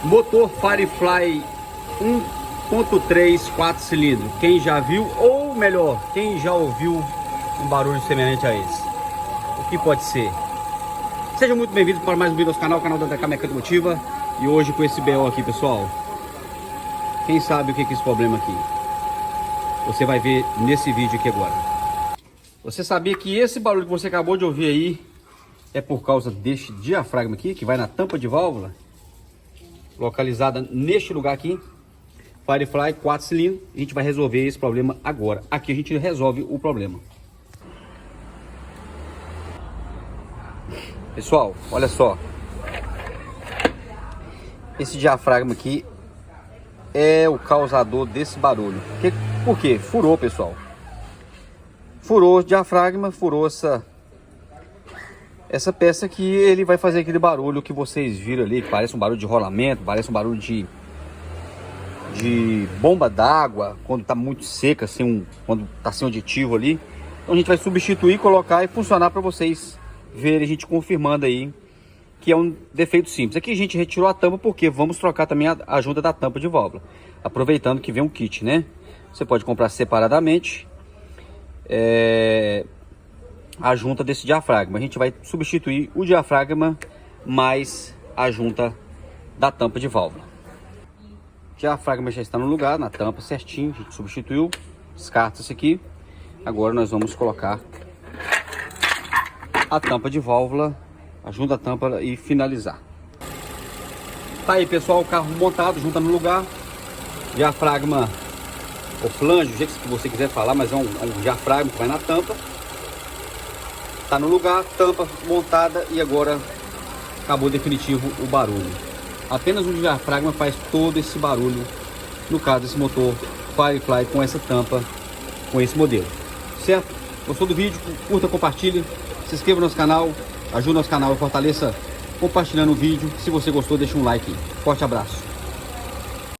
Motor Firefly 1.3 4 cilindros. Quem já viu, ou melhor, quem já ouviu um barulho semelhante a esse? O que pode ser? Sejam muito bem-vindos para mais um vídeo do canal da DK Mecânica Automotiva. E hoje com esse BO aqui, pessoal. Quem sabe o que é esse problema aqui? Você vai ver nesse vídeo aqui agora. Você sabia que esse barulho que você acabou de ouvir aí é por causa deste diafragma aqui, que vai na tampa de válvula, localizada neste lugar aqui, Firefly 4 cilindros. A gente vai resolver esse problema agora. Aqui a gente resolve o problema. Pessoal, olha só. Esse diafragma aqui é o causador desse barulho. Por quê? Furou, pessoal. Furou o diafragma, furou essa peça aqui. Ele vai fazer aquele barulho que vocês viram ali, que parece um barulho de rolamento, parece um barulho de bomba d'água, quando tá muito seca, assim, quando tá sem aditivo ali. Então a gente vai substituir, colocar e funcionar para vocês verem, a gente confirmando aí que é um defeito simples. Aqui a gente retirou a tampa porque vamos trocar também a junta da tampa de válvula, aproveitando que vem um kit, né? Você pode comprar separadamente a junta desse diafragma. A gente vai substituir o diafragma mais a junta da tampa de válvula. O diafragma já está no lugar, na tampa certinho, a gente substituiu, descarta isso aqui. Agora nós vamos colocar a tampa de válvula, a junta da tampa e finalizar. Tá aí, pessoal, o carro montado, junta no lugar, diafragma ou flange, do jeito que você quiser falar, mas é um diafragma que vai na tampa. Tá no lugar, tampa montada, e agora acabou definitivo o barulho. Apenas o diafragma faz todo esse barulho, no caso desse motor Firefly com essa tampa, com esse modelo. Certo? Gostou do vídeo? Curta, compartilhe, se inscreva no nosso canal, ajude nosso canal a fortaleça compartilhando o vídeo. Se você gostou, deixa um like aí. Forte abraço.